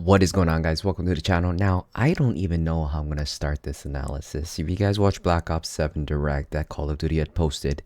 What is going on, guys? Welcome to the channel. Now, I don't even know how I'm going to start this analysis. If you guys watch Black Ops 7 Direct that Call of Duty had posted,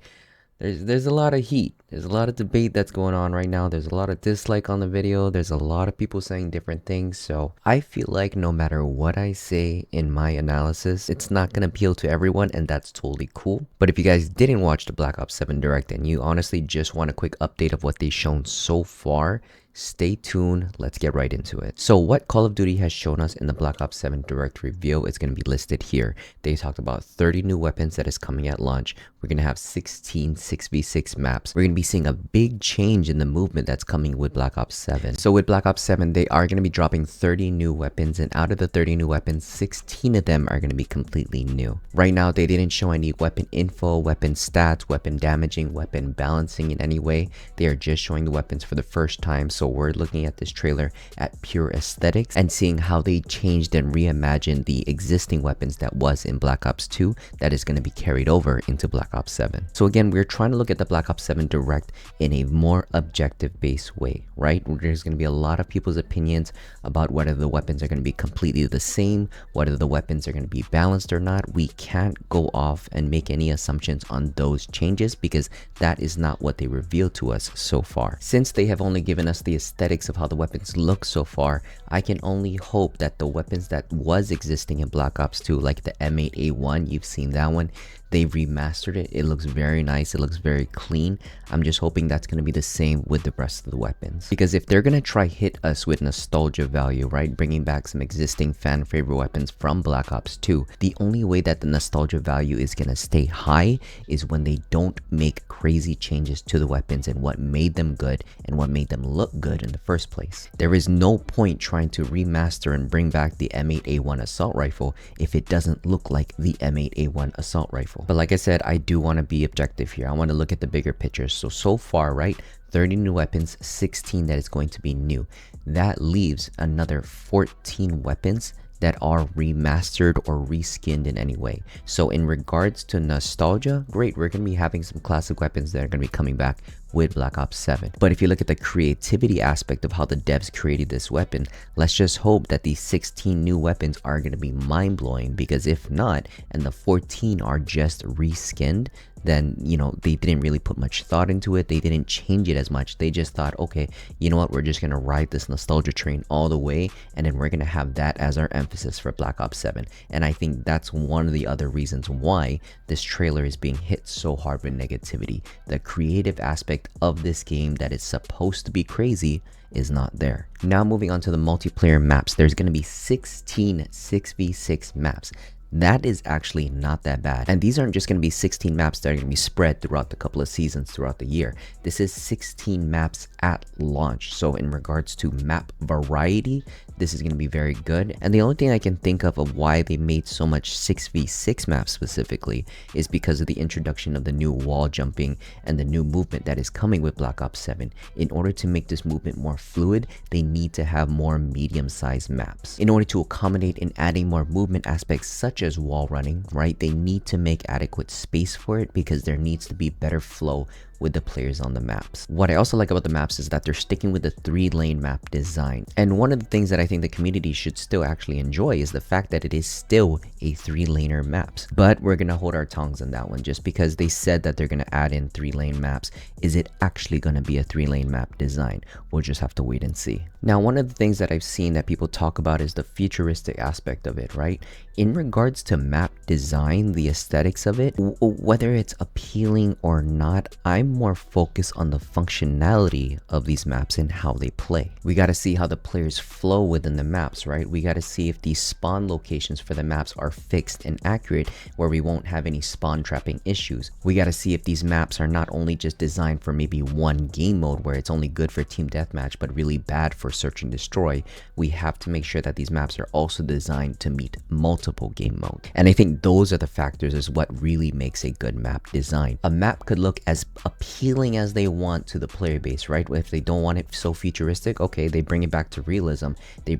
there's a lot of heat. There's a lot of debate that's going on right now. There's a lot of dislike on the video. There's a lot of people saying different things. So I feel like no matter what I say in my analysis, it's not going to appeal to everyone, and that's totally cool. But if you guys didn't watch the Black Ops 7 Direct and you honestly just want a quick update of what they've shown so far, stay tuned. Let's get right into it. So what Call of Duty has shown us in the Black Ops 7 Direct reveal is going to be listed here. They talked about 30 new weapons that is coming at launch. We're going to have 16 6v6 maps. We're going to be seeing a big change in the movement that's coming with Black Ops 7. So with Black Ops 7, they are going to be dropping 30 new weapons, and out of the 30 new weapons, 16 of them are going to be completely new. Right now, they didn't show any weapon info, weapon stats, weapon damaging, weapon balancing in any way. They are just showing the weapons for the first time. So we're looking at this trailer at pure aesthetics and seeing how they changed and reimagined the existing weapons that was in Black Ops 2 that is going to be carried over into Black Ops 7. So again, we're trying to look at the Black Ops 7 Direct in a more objective based way, right? There's going to be a lot of people's opinions about whether the weapons are going to be completely the same, whether the weapons are going to be balanced or not. We can't go off and make any assumptions on those changes because that is not what they revealed to us so far. Since they have only given us the aesthetics of how the weapons look so far, I can only hope that the weapons that was existing in Black Ops 2, like the M8A1, you've seen that one, they've remastered it. It looks very nice. It looks very clean. I'm just hoping that's going to be the same with the rest of the weapons. Because if they're going to try hit us with nostalgia value, right, bringing back some existing fan favorite weapons from Black Ops 2, the only way that the nostalgia value is going to stay high is when they don't make crazy changes to the weapons and what made them good and what made them look good in the first place. There is no point trying to remaster and bring back the M8A1 assault rifle if it doesn't look like the M8A1 assault rifle. But like I said, I do want to be objective here. I want to look at the bigger picture. So far, right, 30 new weapons, 16 that is going to be new. That leaves another 14 weapons that are remastered or reskinned in any way. So in regards to nostalgia, great, we're going to be having some classic weapons that are going to be coming back with Black Ops 7. But if you look at the creativity aspect of how the devs created this weapon, let's just hope that these 16 new weapons are going to be mind-blowing, because if not, and the 14 are just reskinned, then, you know, they didn't really put much thought into it. They didn't change it as much. They just thought, okay, you know what, we're just going to ride this nostalgia train all the way, and then we're going to have that as our emphasis for Black Ops 7. And I think that's one of the other reasons why this trailer is being hit so hard with negativity. The creative aspect of this game that is supposed to be crazy is not there. Now moving on to the multiplayer maps, there's going to be 16 6v6 maps. That is actually not that bad. And these aren't just going to be 16 maps that are going to be spread throughout the couple of seasons throughout the year. This is 16 maps at launch. So in regards to map variety, this is going to be very good. And the only thing I can think of why they made so much 6v6 maps specifically is because of the introduction of the new wall jumping and the new movement that is coming with Black Ops 7. In order to make this movement more fluid, they need to have more medium-sized maps. In order to accommodate in adding more movement aspects such as wall running, right, they need to make adequate space for it because there needs to be better flow with the players on the maps. What I also like about the maps is that they're sticking with the 3-lane map design. And one of the things that I think the community should still actually enjoy is the fact that it is still a 3-laner maps. But we're gonna hold our tongues on that one. Just because they said that they're gonna add in 3-lane maps, is it actually gonna be a 3-lane map design? We'll just have to wait and see. Now, one of the things that I've seen that people talk about is the futuristic aspect of it, right? In regards to map design, the aesthetics of it, whether it's appealing or not, I'm more focused on the functionality of these maps and how they play. We got to see how the players flow within the maps, right? We got to see if these spawn locations for the maps are fixed and accurate, where we won't have any spawn trapping issues. We got to see if these maps are not only just designed for maybe one game mode where it's only good for team deathmatch but really bad for search and destroy. We have to make sure that these maps are also designed to meet multiple game modes. And I think those are the factors is what really makes a good map design. A map could look as appealing as they want to the player base, right? If they don't want it so futuristic, okay, they bring it back to realism. They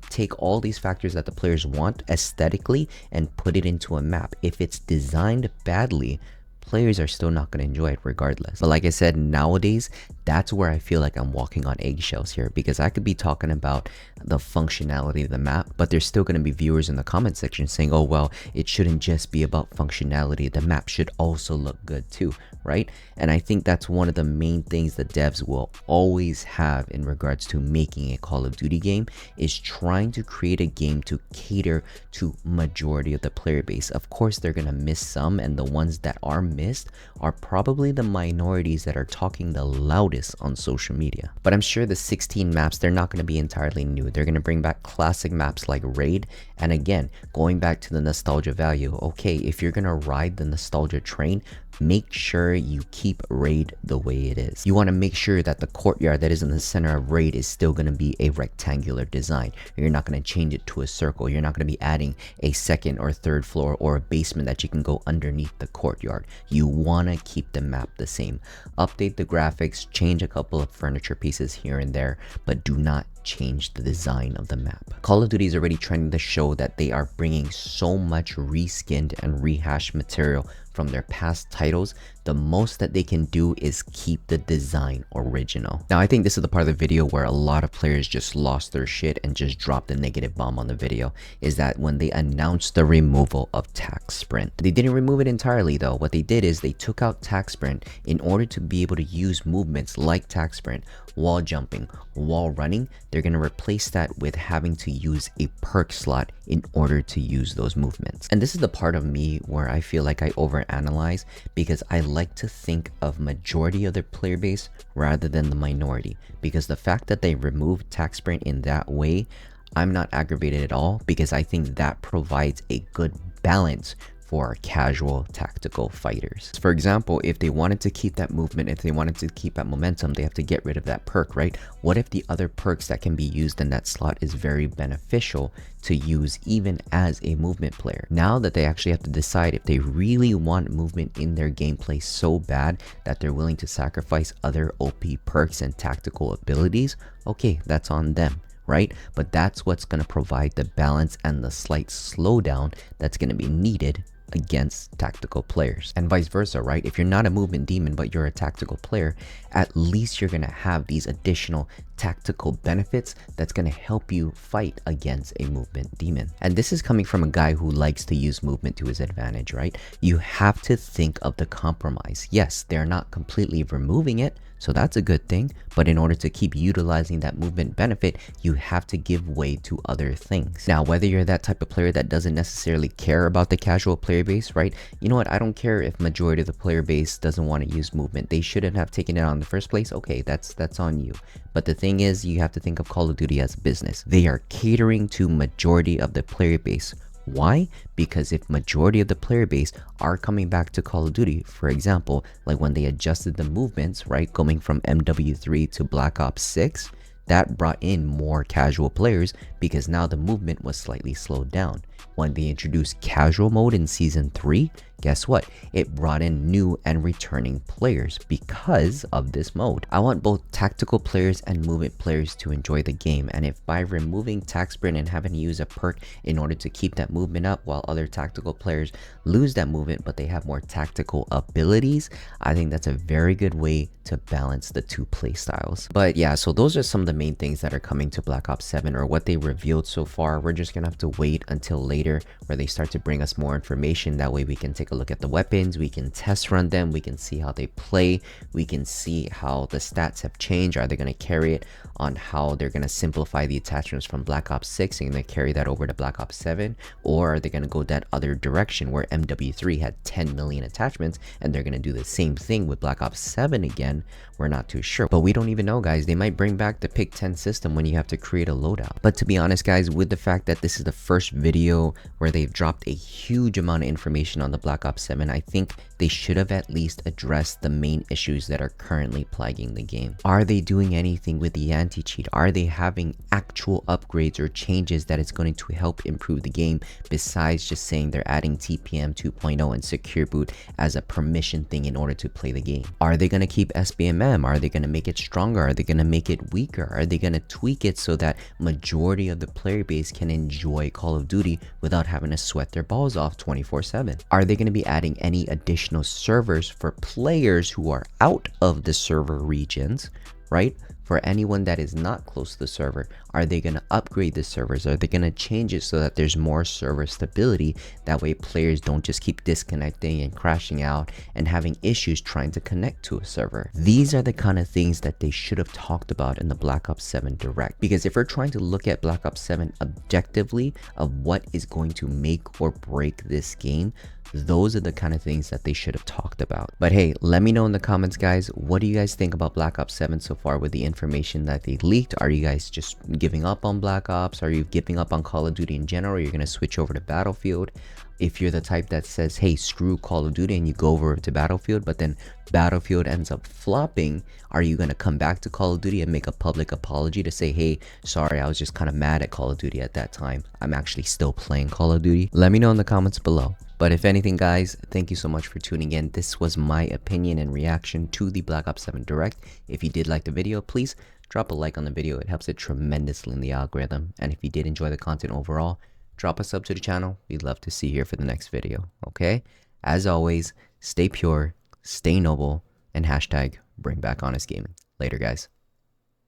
take all these factors that the players want aesthetically and put it into a map. If it's designed badly, players are still not going to enjoy it regardless. But like I said, nowadays that's where I feel like I'm walking on eggshells here, because I could be talking about the functionality of the map, but there's still going to be viewers in the comment section saying, oh well, it shouldn't just be about functionality, the map should also look good too, right? And I think that's one of the main things the devs will always have in regards to making a Call of Duty game, is trying to create a game to cater to majority of the player base. Of course they're gonna miss some, and the ones that are missed are probably the minorities that are talking the loudest on social media. But I'm sure the 16 maps, they're not going to be entirely new. They're going to bring back classic maps like Raid. And again, going back to the nostalgia value, okay, if you're going to ride the nostalgia train, make sure you keep Raid the way it is. You want to make sure that the courtyard that is in the center of Raid is still going to be a rectangular design. You're not going to change it to a circle. You're not going to be adding a second or third floor or a basement that you can go underneath the courtyard. You want to keep the map the same. Update the graphics, change a couple of furniture pieces here and there, but do not change the design of the map. Call of Duty is already trying to show that they are bringing so much reskinned and rehashed material from their past titles. The most that they can do is keep the design original. Now, I think this is the part of the video where a lot of players just lost their shit and just dropped a negative bomb on the video, is that when they announced the removal of tac sprint. They didn't remove it entirely though. What they did is they took out tac sprint in order to be able to use movements like tac sprint, wall jumping, wall running. They're going to replace that with having to use a perk slot in order to use those movements. And this is the part of me where I feel like I overanalyze, because I like to think of majority of their player base rather than the minority, because the fact that they removed tac sprint in that way, I'm not aggravated at all, because I think that provides a good balance for casual tactical fighters. For example, if they wanted to keep that movement, if they wanted to keep that momentum, they have to get rid of that perk, right? What if the other perks that can be used in that slot is very beneficial to use even as a movement player? Now that they actually have to decide if they really want movement in their gameplay so bad that they're willing to sacrifice other OP perks and tactical abilities, okay, that's on them, right? But that's what's going to provide the balance and the slight slowdown that's going to be needed against tactical players, and vice versa, right? If you're not a movement demon but you're a tactical player, at least you're going to have these additional tactical benefits that's going to help you fight against a movement demon. And this is coming from a guy who likes to use movement to his advantage, right? You have to think of the compromise. Yes, they're not completely removing it, so that's a good thing, but in order to keep utilizing that movement benefit, you have to give way to other things. Now, whether you're that type of player that doesn't necessarily care about the casual player base, right? You know what? I don't care if majority of the player base doesn't want to use movement. They shouldn't have taken it on in the first place. Okay, that's on you. But the thing is, you have to think of Call of Duty as business. They are catering to majority of the player base. Why? Because if majority of the player base are coming back to Call of Duty, for example, like when they adjusted the movements, right, going from MW3 to Black Ops 6, that brought in more casual players because now the movement was slightly slowed down. When they introduced casual mode in Season 3, guess what? It brought in new and returning players because of this mode. I want both tactical players and movement players to enjoy the game, and if by removing tac sprint and having to use a perk in order to keep that movement up while other tactical players lose that movement but they have more tactical abilities, I think that's a very good way to balance the two play styles. But yeah, so those are some of the main things that are coming to Black Ops 7, or what they revealed so far. We're just gonna have to wait until later where they start to bring us more information. That way we can take a look at the weapons, we can test run them, we can see how they play, we can see how the stats have changed. Are they going to carry it on how they're going to simplify the attachments from Black Ops 6 and they carry that over to Black Ops 7, or are they going to go that other direction where MW3 had 10 million attachments and they're going to do the same thing with Black Ops 7 again? We're not too sure, but we don't even know, guys. They might bring back the pick 10 system when you have to create a loadout. But to be honest, guys, with the fact that this is the first video where they've dropped a huge amount of information on the Black Ops 7, I think they should have at least addressed the main issues that are currently plaguing the game. Are they doing anything with the anti-cheat? Are they having actual upgrades or changes that is going to help improve the game, besides just saying they're adding TPM 2.0 and secure boot as a permission thing in order to play the game? Are they going to keep SBMM? Are they going to make it stronger? Are they going to make it weaker? Are they going to tweak it so that majority of the player base can enjoy Call of Duty without having to sweat their balls off 24/7? Are they going going to be adding any additional servers for players who are out of the server regions, right? For anyone that is not close to the server, are they going to upgrade the servers? Are they going to change it so that there's more server stability? That way players don't just keep disconnecting and crashing out and having issues trying to connect to a server. These are the kind of things that they should have talked about in the Black Ops 7 Direct. Because if we're trying to look at Black Ops 7 objectively of what is going to make or break this game, those are the kind of things that they should have talked about. But hey, let me know in the comments, guys, what do you guys think about Black Ops 7 so far with the information that they leaked? Are you guys just giving up on Black Ops? Are you giving up on Call of Duty in general? You're going to switch over to Battlefield? If you're the type that says, hey, screw Call of Duty, and you go over to Battlefield, but then Battlefield ends up flopping, are you going to come back to Call of Duty and make a public apology to say, hey, sorry, I was just kind of mad at Call of Duty at that time. I'm actually still playing Call of Duty? Let me know in the comments below. But if anything, guys, thank you so much for tuning in. This was my opinion and reaction to the Black Ops 7 Direct. If you did like the video, please drop a like on the video. It helps it tremendously in the algorithm. And if you did enjoy the content overall, drop a sub to the channel. We'd love to see you here for the next video, okay? As always, stay pure, stay noble, and hashtag bring back honest gaming. Later, guys.